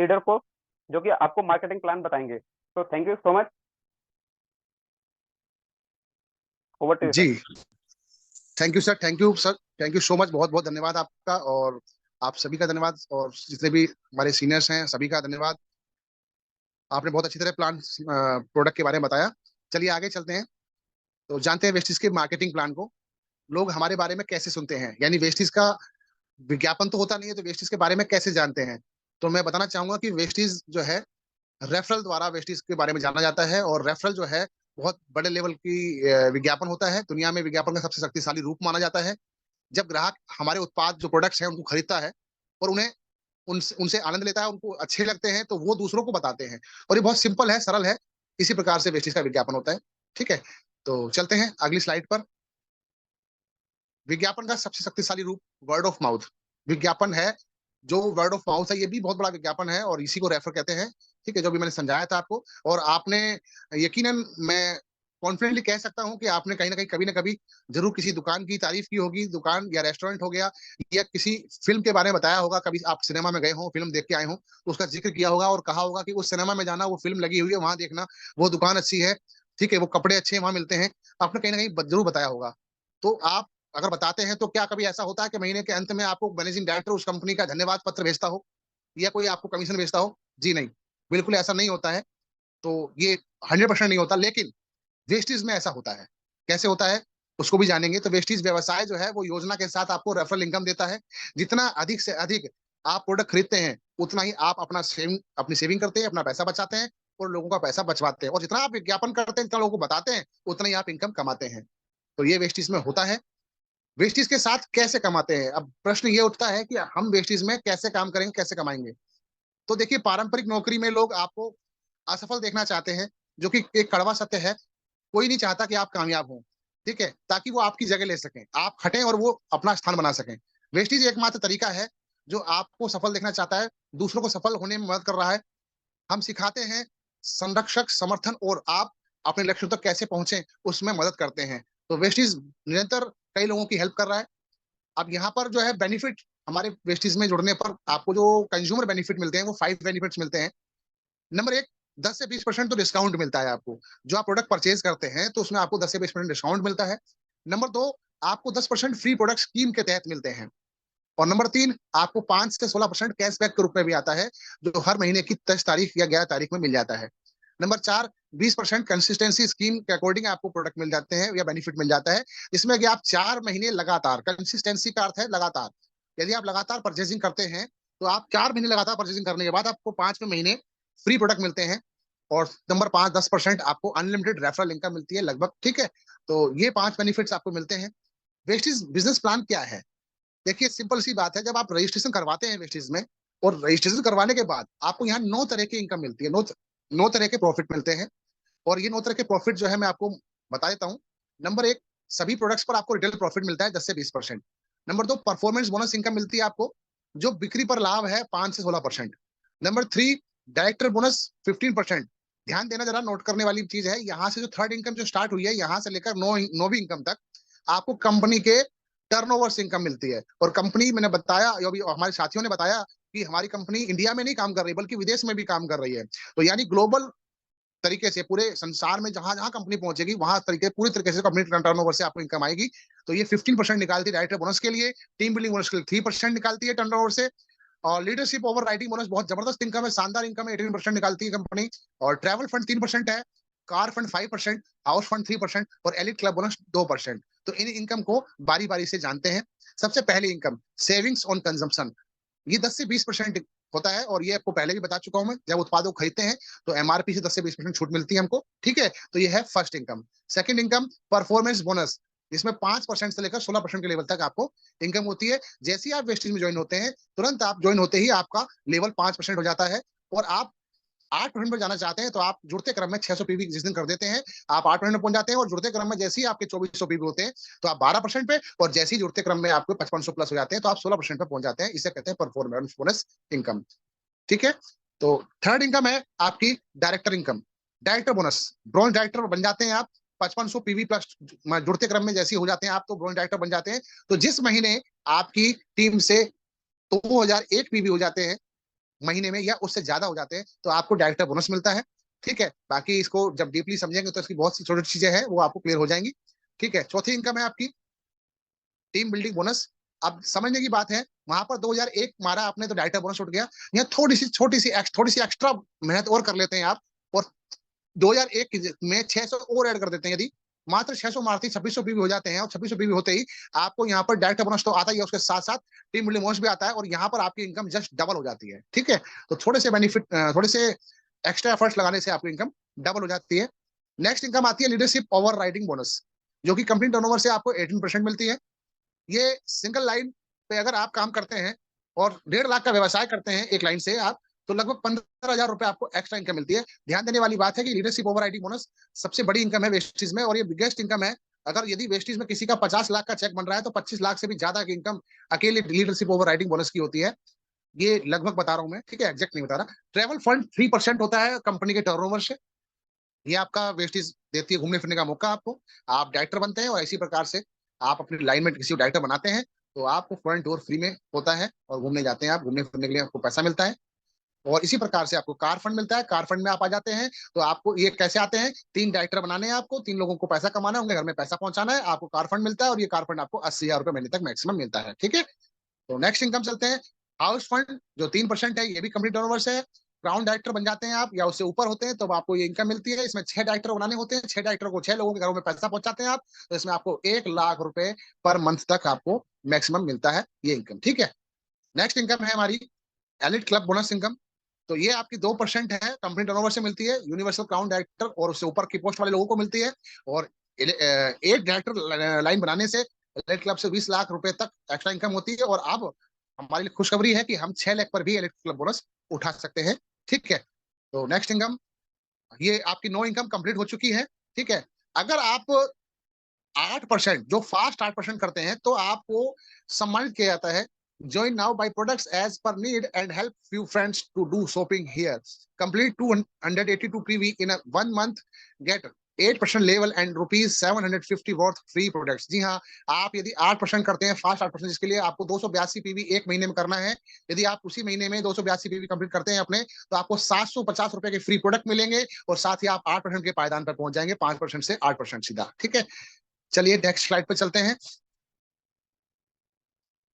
Leader को, जो कि आपको मार्केटिंग प्लान बताएंगे। तो thank you so much. Over to you sir. जी, thank you sir, thank you sir, thank you so much, बहुत बहुत धन्यवाद आपका, और आप सभी का धन्यवाद, और जितने भी हमारे सीनियर्स हैं सभी का धन्यवाद। आपने बहुत अच्छी तरह प्लान प्रोडक्ट के बारे में बताया। चलिए आगे चलते हैं। तो जानते हैं वेस्टिज के मार्केटिंग प्लान को लोग हमारे बारे में कैसे सुनते हैं, यानी वेस्टिज का विज्ञापन तो होता नहीं है, तो वेस्टिज के बारे में कैसे जानते हैं। तो मैं बताना चाहूंगा कि वेस्टिज जो है रेफरल द्वारा वेस्टिज के बारे में जाना जाता है, और रेफरल जो है बहुत बड़े लेवल की विज्ञापन होता है। दुनिया में विज्ञापन का सबसे शक्तिशाली रूप माना जाता है। जब ग्राहक हमारे उत्पाद जो प्रोडक्ट्स हैं उनको खरीदता है और उन्हें उनसे उनसे आनंद लेता है, उनको अच्छे लगते हैं, तो वो दूसरों को बताते हैं। और ये बहुत सिंपल है, सरल है। इसी प्रकार से वेस्टिज का विज्ञापन होता है। ठीक है, तो चलते हैं अगली स्लाइड पर। विज्ञापन का सबसे शक्तिशाली रूप वर्ड ऑफ माउथ विज्ञापन है। जो वर्ड ऑफ माउथ है ये भी बहुत बड़ा विज्ञापन है, और इसी को रेफर कहते हैं। ठीक है, जो भी मैंने समझाया था आपको, और आपने यकीनन, मैं कॉन्फिडेंटली कह सकता हूं कि आपने कहीं ना कभी जरूर किसी दुकान की तारीफ की होगी। दुकान या रेस्टोरेंट हो गया, या किसी फिल्म के बारे में बताया होगा। कभी आप सिनेमा में गए हो, फिल्म देख के आए हो, तो उसका जिक्र किया होगा और कहा होगा कि उस सिनेमा में जाना, वो फिल्म लगी हुई है वहां देखना, वो दुकान अच्छी है। ठीक है, वो कपड़े अच्छे वहां मिलते हैं। आपने कहीं ना कहीं जरूर बताया होगा। तो आप अगर बताते हैं, तो क्या कभी ऐसा होता है कि महीने के अंत में आपको मैनेजिंग डायरेक्टर उस कंपनी का धन्यवाद पत्र भेजता हो, या कोई आपको कमीशन भेजता हो? जी नहीं, बिल्कुल ऐसा नहीं होता है। तो ये 100% नहीं होता, लेकिन वेस्टीज में ऐसा होता है। कैसे होता है उसको भी जानेंगे। तो वेस्टीज व्यवसाय जो है वो योजना के साथ आपको रेफरल इनकम देता है। जितना अधिक से अधिक आप प्रोडक्ट खरीदते हैं, उतना ही आप अपनी सेविंग करते हैं, अपना पैसा बचाते हैं, और लोगों का पैसा बचवाते हैं। और जितना आप विज्ञापन करते हैं, जितना लोगों को बताते हैं, उतना ही आप इनकम कमाते हैं। तो ये वेस्टीज में होता है। वेस्टीज के साथ कैसे कमाते हैं? अब प्रश्न ये उठता है कि हम वेस्टीज में कैसे काम करेंगे, कैसे कमाएंगे। तो देखिए, पारंपरिक नौकरी में लोग आपको असफल देखना चाहते हैं, जो कि एक कड़वा सत्य है। कोई नहीं चाहता कि आप कामयाब हों। ठीक है, ताकि वो आपकी जगह ले सकें, आप हटें और वो अपना स्थान बना सकें। वेस्टीज एकमात्र तरीका है जो आपको सफल देखना चाहता है, दूसरों को सफल होने में मदद कर रहा है। हम सिखाते हैं संरक्षक समर्थन, और आप अपने लक्ष्य तक कैसे पहुंचे उसमें मदद करते हैं। तो वेस्टीज निरंतर कई लोगों की हेल्प कर रहा है। अब यहाँ पर जो है बेनिफिट, हमारे वेस्टीज में जुड़ने पर आपको जो कंज्यूमर बेनिफिट मिलते हैं वो 5 बेनिफिट्स मिलते हैं। नंबर एक, 10 से 20% तो डिस्काउंट मिलता है आपको। जो आप प्रोडक्ट परचेज करते हैं तो उसमें आपको 10 से 20% डिस्काउंट मिलता है। नंबर दो, आपको 10% फ्री प्रोडक्ट स्कीम के तहत मिलते हैं। और नंबर तीन, आपको 5 से 16% कैशबैक के रूप में भी आता है, जो हर महीने की 10 तारीख या 11 तारीख में मिल जाता है। नंबर चार, 20% कंसिस्टेंसी स्कीम के अकॉर्डिंग आपको प्रोडक्ट मिल जाते हैं या बेनिफिट मिल जाता है, जिसमें कि आप 4 महीने लगातार, कंसिस्टेंसी का अर्थ है लगातार, यदि आप लगातार परचेसिंग करते हैं, तो आप 4 महीने लगातार परचेसिंग करने के बाद आपको 5वें महीने फ्री प्रोडक्ट मिलते हैं। और नंबर पांच, 10% आपको अनलिमिटेड रेफरल इनकम मिलती है लगभग। ठीक है, तो ये 5 बेनिफिट्स आपको मिलते हैं। वेस्टिज बिजनेस प्लान क्या है? देखिए, सिंपल सी बात है। जब आप रजिस्ट्रेशन करवाते हैं वेस्टिज में, और रजिस्ट्रेशन करवाने के बाद आपको यहाँ 9 तरह की इनकम मिलती है, 9 तरह के प्रॉफिट मिलते हैं। और ये 9 तरह के प्रॉफिट जो है मैं आपको बता देता हूँ। नंबर एक, सभी प्रोडक्ट्स पर आपको रिटेल प्रॉफिट मिलता है 10 से 20%। नंबर दो, परफॉर्मेंस बोनस इनकम मिलती है आपको, जो बिक्री पर लाभ है 5 से 16%। Number three, director bonus 15%। ध्यान देना, जरा नोट करने वाली चीज है, यहाँ से जो थर्ड इनकम जो स्टार्ट हुई है, यहाँ से लेकर नौवीं इनकम तक आपको कंपनी के टर्नओवर से इनकम मिलती है। और कंपनी, मैंने बताया, अभी हमारे साथियों ने बताया कि हमारी कंपनी इंडिया में नहीं काम कर रही, बल्कि विदेश में भी काम कर रही है। तो यानी ग्लोबल तरीके से पूरे संसार में जहां जहां कंपनी पहुंचेगी, वहां पूरी तरीके से कंपनी टर्नओवर से आपको इनकम आएगी। तो ये 15% निकालती है डायरेक्टर बोनस के लिए। टीम बिल्डिंग बोनस के लिए 3% निकालती है टर्नओवर से। और लीडरशिप ओवर राइटिंग बोनस बहुत जबरदस्त इनकम है, शानदार इनकम है, 18% निकालती है कंपनी। और ट्रैवल फंड 3% है, कार फंड 5%, हाउस फंड 3%, और एलिट क्लब बोनस 2%। तो इन इनकम को बारी बारी से जानते हैं। सबसे पहली इनकम, सेविंग्स ऑन कंजम्पशन, ये 10 से 20% होता है। और ये आपको पहले भी बता चुका हूं मैं, जब उत्पादों को खरीदते हैं तो एमआरपी से 10 से 20% छूट मिलती है हमको। ठीक है, तो ये है first income. Second income, performance bonus, जिसमें 5% से लेकर 16% के लेवल तक आपको इनकम होती है। जैसे ही आप वेस्टेज में ज्वाइन होते हैं, तुरंत आप ज्वाइन होते ही आपका लेवल 5% हो जाता है। और आप 8% पर जाना चाहते हैं, तो आप जुड़ते क्रम में 600 पीवी जिस दिन कर देते हैं, आप 8% पहुंच जाते हैं। और जुड़ते क्रम में जैसे ही आपके 2400 पीवी होते हैं, तो आप 12% पे, और जैसे ही जुड़ते क्रम में आपको 5500 प्लस हो जाते हैं, तो आप 16% पे पहुंच जाते हैं। इसे कहते हैं परफॉर्मेंस बोनस इनकम। ठीक है, तो थर्ड इनकम है आपकी director income, director bonus. Bronze director बन जाते हैं आप 5500 पीवी प्लस जुड़ते क्रम में जैसे ही हो जाते हैं आप, तो ब्रॉन्ज डायरेक्टर बन जाते हैं। तो जिस महीने आपकी टीम से 2001 पीवी हो जाते हैं, महीने में या उससे ज्यादा हो जाते हैं तो आपको डायरेक्टर बोनस मिलता है। ठीक है, बाकी इसको जब डीपली समझेंगे तो इसकी बहुत सी छोटी चीजें हैं वो आपको क्लियर हो जाएंगी। ठीक है, चौथी इनकम है आपकी टीम बिल्डिंग बोनस। अब समझने की बात है, वहां पर 2001 मारा आपने तो डायरेक्टर बोनस उठ गया। यहाँ थोड़ी सी एक्स्ट्रा मेहनत और कर लेते हैं आप, और 2001 में 600 और ऐड कर देते हैं। यदि मात्र 600 मारती 2600 पीवी हो जाते हैं, और 2600 पीवी होते ही आपको यहाँ पर डायरेक्ट बोनस तो आता ही है, उसके साथ साथ टीम बिल्डिंग बोनस भी आता है, और यहाँ पर आपकी इनकम जस्ट डबल हो जाती है। ठीक है, तो थोड़े से बेनिफिट, थोड़े से एक्स्ट्रा एफर्ट्स लगाने से आपकी इनकम डबल हो जाती है। नेक्स्ट इनकम आती है लीडरशिप ओवर राइडिंग बोनस, जो कि कंपनी टर्नओवर से आपको 18% मिलती है। ये सिंगल लाइन पे अगर आप काम करते हैं और 1.5 लाख का व्यवसाय करते हैं एक लाइन से आप, तो लगभग 15,000 रुपए आपको एक्स्ट्रा इनकम मिलती है। ध्यान देने वाली बात है कि लीडरशिप ओवर राइडिंग बोनस सबसे बड़ी इनकम है वेस्टीज में, और ये बिगेस्ट इनकम है। अगर यदि वेस्टीज में किसी का 50 लाख का चेक बन रहा है तो 25 लाख से भी ज्यादा की इनकम अकेले लीडरशिप ओवर राइडिंग बोनस की होती है। ये लगभग बता रहा हूं मैं, ठीक है, एग्जैक्ट नहीं बता रहा। ट्रेवल फंड 3% होता है कंपनी के टर्नओवर से, ये आपका वेस्टीज देती है घूमने फिरने का मौका आपको। आप डायरेक्टर बनते हैं और इसी प्रकार से आप अपनी लाइन में किसी को डायरेक्टर बनाते हैं तो आपको फ्रंट टूर फ्री में होता है, और घूमने जाते हैं आप, घूमने फिरने के लिए आपको पैसा मिलता है। और इसी प्रकार से आपको कार फंड मिलता है। कार फंड में आप आ जाते हैं तो आपको ये कैसे आते हैं, 3 डायरेक्टर बनाने हैं आपको, 3 लोगों को पैसा कमाना है, उनके घर में पैसा पहुंचाना है, आपको कार फंड मिलता है, और ये कार फंड आपको 80,000 रुपए महीने तक मैक्सिमम मिलता है। ठीक है, तो नेक्स्ट इनकम चलते हैं। हाउस फंड जो 3% है, ये भी कंपनी टर्नओवर से है। क्राउन डायरेक्टर बन जाते हैं आप या उससे ऊपर होते हैं तो आपको ये इनकम मिलती है। इसमें 6 डायरेक्टर बनाने होते हैं, 6 डायरेक्टर को 6 लोगों के घरों में पैसा पहुंचाते हैं आप, तो इसमें आपको 1 लाख रुपए पर मंथ तक आपको मैक्सिमम मिलता है ये इनकम। ठीक है, नेक्स्ट इनकम है हमारी एलिट क्लब बोनस इनकम। तो ये आपकी 2% है, कंपनी टर्नओवर से मिलती है, यूनिवर्सल क्राउन डायरेक्टर और उससे ऊपर की पोस्ट वाले लोगों को मिलती है। और 8 डायरेक्टर लाइन बनाने से एलिट क्लब से 20 लाख रुपए तक एक्स्ट्रा इनकम होती है। और अब हमारी खुशखबरी है कि हम 6 लाख पर भी एलिट क्लब बोनस उठा सकते हैं। ठीक है, तो नेक्स्ट इनकम, ये आपकी 9 इनकम कंप्लीट हो चुकी है। ठीक है, अगर आप 8% जो फास्ट 8% करते हैं तो आपको सम्मानित किया जाता है। Join now buy products as per need and help few friends to do shopping here. Complete 282 PV in a 1 month. Get 8% level and rupees 750 worth free products. जी हाँ, आप यदि 8% करते हैं, फास्ट 8%, जिसके लिए आपको 282 पीवी एक महीने में करना है। यदि आप उसी महीने में 282 पीवी कंप्लीट करते हैं अपने, तो आपको 750 रुपए के फ्री प्रोडक्ट मिलेंगे, और साथ ही आप 8% के पायदान पर पहुंच जाएंगे, 5% से 8% सीधा। ठीक है, चलिए नेक्स्ट स्लाइड पे चलते हैं।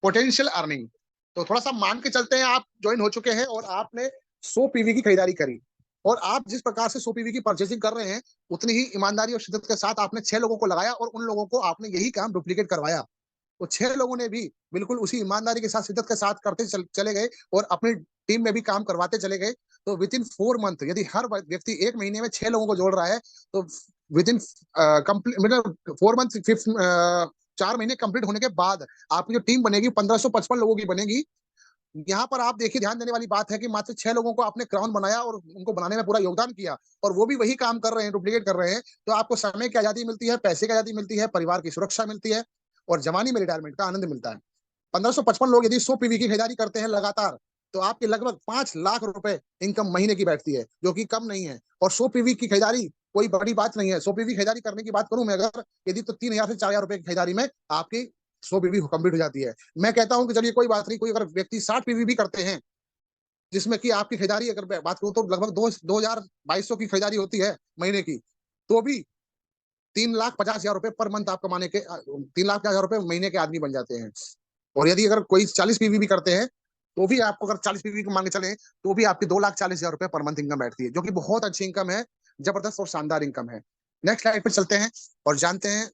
पोटेंशियल अर्निंग, तो थोड़ा सा मान के चलते हैं आप ज्वाइन हो चुके हैं और आपने 100 पीवी की खरीदारी करी, और आप जिस प्रकार से 100 पीवी की परचेसिंग कर रहे हैं उतनी ही ईमानदारी और शिद्दत के साथ आपने 6 लोगों को लगाया, और उन लोगों को आपने यही काम डुप्लीकेट करवाया। तो 6 लोगों ने भी बिल्कुल उसी ईमानदारी के साथ, शिद्दत के साथ करते चले गए, और अपनी टीम में भी काम करवाते चले गए। तो विद इन 4 मंथ यदि हर व्यक्ति एक महीने में 6 लोगों को जोड़ रहा है, तो विद इन मतलब 4 मंथ, 4 महीने कंप्लीट होने के बाद आपकी जो टीम बनेगी 1555 लोगों की बनेगी। यहाँ पर आप देखिए, ध्यान देने वाली बात है कि मात्र 6 लोगों को आपने क्राउन बनाया और उनको बनाने में पूरा योगदान किया, और वो भी वही काम कर रहे हैं, डुप्लीकेट कर रहे हैं। तो आपको समय की आजादी मिलती है, पैसे की आजादी मिलती है, परिवार की सुरक्षा मिलती है, और जवानी में रिटायरमेंट का आनंद मिलता है। 1555 लोग यदि 100 पीवी की खरीदारी करते हैं लगातार, तो आपके लगभग 5 लाख रुपए इनकम महीने की बैठती है, जो कि कम नहीं है। और 100 पीवी की खरीदारी कोई बड़ी बात नहीं है। 100 पीवी खरीदारी करने की बात करूं मैं अगर, यदि तो 3,000 से 4,000 रुपए की खरीदारी में आपकी 100 पीवी कंप्लीट हो जाती है। मैं कहता हूं कि चलिए कोई बात नहीं, कोई अगर व्यक्ति 60 पीवी भी करते हैं, जिसमें कि आपकी खरीदारी अगर बात करूं तो लगभग 2,2200 की खरीदारी होती है महीने की, तो भी 3,50,000 रुपए पर मंथ आप कमाने के, 3,50,000 रुपए महीने के आदमी बन जाते हैं। और यदि अगर कोई 40 पीवी भी करते हैं, तो भी आपको अगर 40 पीवी को मांगे चले, तो भी आपकी 2,40,000 रुपए पर मंथ इनकम बैठती है, जो कि बहुत अच्छी इनकम है, जबरदस्त और शानदार इनकम है। नेक्स्ट स्लाइड पर चलते हैं और जानते हैं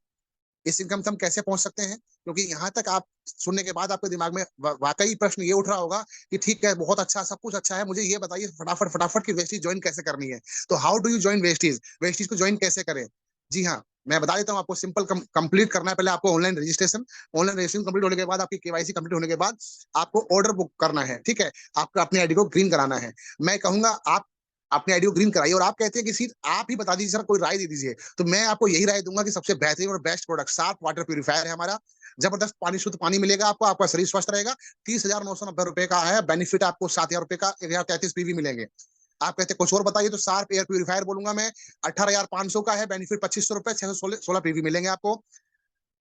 इस इनकम से हम कैसे पहुंच सकते हैं। क्योंकि यहाँ तक आप सुनने के बाद आपके दिमाग में वाकई प्रश्न ये उठ रहा होगा कि ठीक है, बहुत अच्छा, सब कुछ अच्छा है, मुझे ये बताइए फटाफट फटाफट की वेस्टीज ज्वाइन कैसे करनी है। तो how do you join Vestige, Vestige को ज्वाइन कैसे करें। जी हाँ, मैं बता देता हूँ आपको। सिंपल कंप्लीट करना है पहले आपको online registration. Online registration complete होने के बाद, आपकी केवाईसी कंप्लीट होने के बाद, आपको ऑर्डर बुक करना है। ठीक है, आपको अपनी आईडी को ग्रीन कराना है। मैं कहूंगा आप अपनी आईडी को ग्रीन कराइए, और आप कहते हैं कि सिर्फ आप ही बता दीजिए सर, कोई राय दे दीजिए, तो मैं आपको यही राय दूंगा कि सबसे बेहतरीन और best product sharp water purifier है हमारा। जबरदस्त पानी, शुद्ध पानी मिलेगा आपको, आपका शरीर स्वस्थ रहेगा। 30,990 रुपए का है बेनिफिट, आपको 7,000 रुपए का 1,033 पीवी मिलेंगे। आप कहते हैं कुछ और बताइए, तो सार्प एयर प्यूरिफायर बोलूंगा मैं, 18,500 का है बेनिफिट, 2,500 रुपए, 616 पीवी मिलेंगे आपको।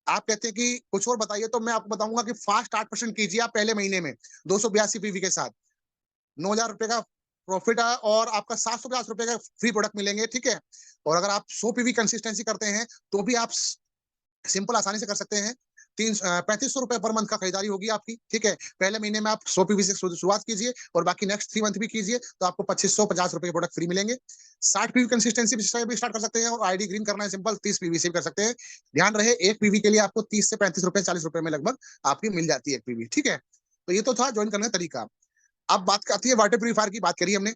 आप कहते हैं कि कुछ और बताइए, तो मैं आपको बताऊंगा कि फास्ट 8% कीजिए आप पहले महीने में 282 पीवी के साथ। 9,000 रुपए का प्रॉफिट है और आपका 750 रुपए का फ्री प्रोडक्ट मिलेंगे, ठीक है। और अगर आप 100 पीवी कंसिस्टेंसी करते हैं तो भी आप सिंपल आसानी से कर सकते हैं। 3500 रुपए पर मंथ का खरीदारी होगी आपकी, ठीक है। पहले महीने में आप 100 पीवी से शुरुआत कीजिए और बाकी नेक्स्ट 3 मंथ भी कीजिए तो आपको 2550 रुपए के प्रोडक्ट फ्री मिलेंगे। 60 पीवी कंसिस्टेंसी से भी स्टार्ट कर सकते हैं और आईडी ग्रीन करना है सिंपल, 30 पीवी से भी कर सकते हैं। ध्यान रहे, एक पीवी के लिए आपको 30 से 35 रुपए 40 रुपए में लगभग आपकी मिल जाती है एक पीवी, ठीक है। तो ये तो था ज्वाइन करने का तरीका। अब बात आती है वाटर प्यूरीफायर की, बात करी हमने।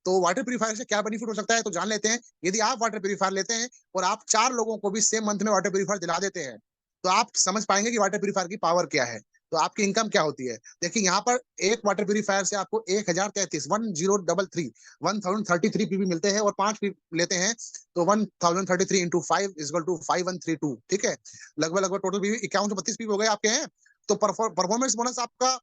तो वाटर प्यूरीफायर से क्या बेनिफिट हो सकता है तो जान लेते हैं। यदि आप वाटर प्यूरीफायर लेते हैं और आप 4 लोगों को भी सेम मंथ में वाटर प्यूरीफायर दिला देते हैं, तो आप समझ पाएंगे कि वाटर प्यूरीफायर की पावर क्या है। तो आपकी इनकम क्या होती है। देखिए यहाँ पर एक वाटर प्यूरीफायर से आपको 1033 पीवी मिलते हैं और 5 पीवी लेते हैं तो 1033 इंटू 5 इक्वल टू 5132, ठीक है। लगभग लगभग टोटल पीवी 5132 पीवी हो गए आपके हैं। तो परफॉर्मेंस बोनस आपका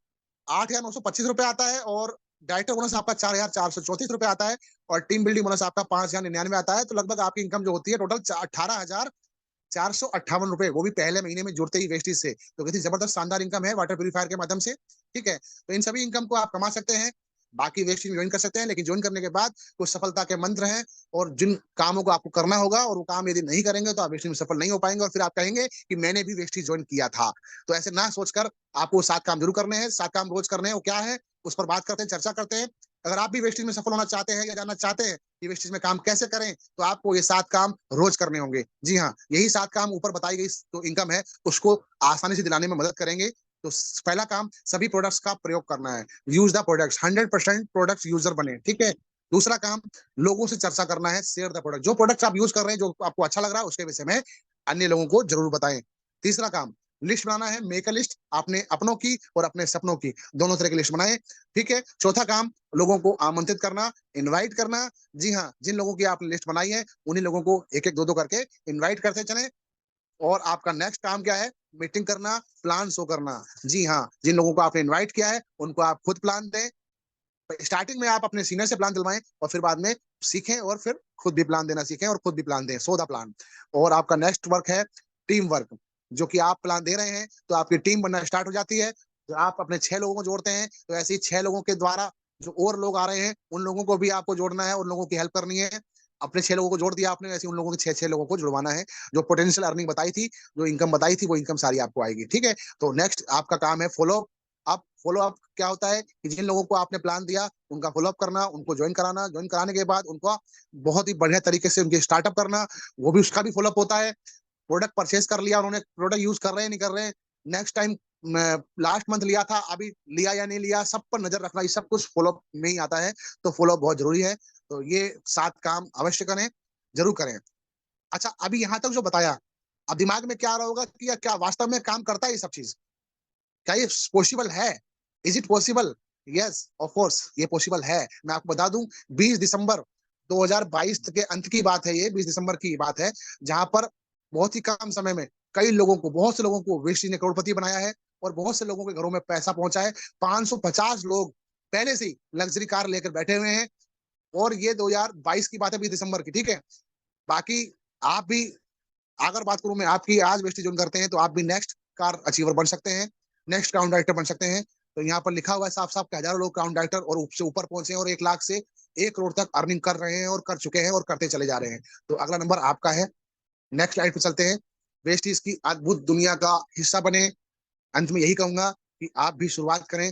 8,925 रुपए आता है और डायरेक्टर बोनस आपका 4,434 रुपए आता है और टीम बिल्डिंग बोनस आपका 5,099 आता है। तो लगभग आपकी इनकम जो होती है टोटल 18,458 रुपए, वो भी पहले महीने में जुड़ते ही वेस्टेज से। तो कितनी जबरदस्त शानदार इनकम है वाटर प्यूरीफायर के माध्यम से, ठीक है। तो इन सभी इनकम को आप कमा सकते हैं, बाकी वेस्टेज ज्वाइन कर सकते हैं, लेकिन ज्वाइन करने के बाद कुछ सफलता के मंत्र हैं और जिन कामों को आपको करना होगा और वो काम यदि नहीं करेंगे तो आप वेस्टेज में सफल नहीं हो पाएंगे और फिर आप कहेंगे कि मैंने भी वेस्टेज ज्वाइन किया था। तो ऐसे ना सोचकर आपको 7 काम जरूर करने हैं। 7 काम रोज करने हैं, वो क्या है उस पर बात करते हैं, चर्चा करते हैं। अगर आप भी वेस्टेज में सफल होना चाहते हैं या जानना चाहते हैं कि वेस्टेज में काम कैसे करें तो आपको ये 7 काम रोज करने होंगे। जी हाँ, यही 7 काम ऊपर बताई गई जो इनकम है उसको आसानी से दिलाने में मदद करेंगे। तो पहला काम, सभी प्रोडक्ट्स का प्रयोग करना है। Use the products, 100% products user बने, ठीक है। दूसरा काम, लोगों से चर्चा करना है, शेयर द प्रोडक्ट। जो प्रोडक्ट्स आप यूज कर रहे हैं, जो आपको अच्छा लग रहा है, उसके विषय में अन्य लोगों को जरूर बताएं। तीसरा काम, लिस्ट बनाना है, मेक अ लिस्ट, अपने अपनों की और अपने सपनों की, दोनों तरह की लिस्ट बनाएं, ठीक है। चौथा काम, लोगों को आमंत्रित करना, इनवाइट करना। जी हाँ, जिन लोगों की आपने लिस्ट बनाई है उन्हीं लोगों को एक एक दो दो करके इनवाइट करते चलें। और आपका नेक्स्ट काम क्या है, मीटिंग करना, प्लान शो करना। जी हाँ, जिन लोगों को आपने इनवाइट किया है उनको आप खुद प्लान दें। स्टार्टिंग में आप अपने सीनियर से प्लान दिलवाएं और फिर बाद में सीखें और फिर खुद भी प्लान देना सीखें और खुद भी प्लान दें, सो द प्लान। और आपका नेक्स्ट वर्क है टीम वर्क, जो कि आप प्लान दे रहे हैं तो आपकी टीम बनना स्टार्ट हो जाती है। तो आप अपने 6 लोगों को जोड़ते हैं तो ऐसे ही 6 लोगों के द्वारा जो और लोग आ रहे हैं उन लोगों को भी आपको जोड़ना है, उन लोगों की हेल्प करनी है। अपने 6 लोगों को जोड़ दिया आपने, ऐसे उन लोगों के 6 लोगों को जुड़वाना है। जो पोटेंशियल अर्निंग बताई थी, जो इनकम बताई थी, वो इनकम सारी आपको आएगी, ठीक है। तो नेक्स्ट आपका काम है फॉलो अप। फॉलो अप क्या होता है कि जिन लोगों को आपने प्लान दिया उनका फॉलो अप करना, उनको ज्वाइन कराना, ज्वाइन कराने के बाद उनको बहुत ही बढ़िया तरीके से उनके स्टार्टअप करना, वो भी उसका भी फॉलो अप होता है। प्रोडक्ट परचेज कर लिया उन्होंने, प्रोडक्ट यूज कर रहे हैं नहीं कर रहे हैं, नेक्स्ट टाइम लास्ट मंथ लिया था अभी लिया या नहीं लिया, सब पर नजर रखना, ये सब कुछ फॉलोअप में ही आता है। तो फॉलोअप बहुत जरूरी है। तो ये 7 काम अवश्य करें, जरूर करें। अच्छा, अभी यहाँ तक जो बताया, अब दिमाग में क्या आ रहा होगा कि क्या वास्तव में काम करता है ये सब चीज, क्या ये पॉसिबल है, is it possible. Yes of course ये पॉसिबल है। मैं आपको बता दूं, 20 दिसंबर 2022 के अंत की बात है, ये 20 दिसंबर की बात है, जहां पर बहुत ही कम समय में कई लोगों को, बहुत से लोगों को वेस्टी ने करोड़पति बनाया है और बहुत से लोगों के घरों में पैसा पहुंचा है। 550 लोग पहले से ही लग्जरी कार लेकर बैठे हुए हैं और ये 2022 की बात है, 20 दिसंबर की, ठीक है। बाकी आप भी, अगर बात करूं मैं आपकी, आज वेस्टी ज्वाइन करते हैं तो आप भी नेक्स्ट कार अचीवर बन सकते हैं, नेक्स्ट क्राउन डायरेक्टर बन सकते हैं। तो यहाँ पर लिखा हुआ है साफ साफ कि हजारों लोग क्राउन डायरेक्टर और उससे ऊपर पहुंचे हैं और 1 लाख से 1 करोड़ तक अर्निंग कर रहे हैं और कर चुके हैं और करते चले जा रहे हैं। तो अगला नंबर आपका है। नेक्स्ट स्लाइड पे चलते हैं। वेस्ट इसकी अद्भुत दुनिया का हिस्सा बने। अंत में यही कहूंगा कि आप भी शुरुआत करें,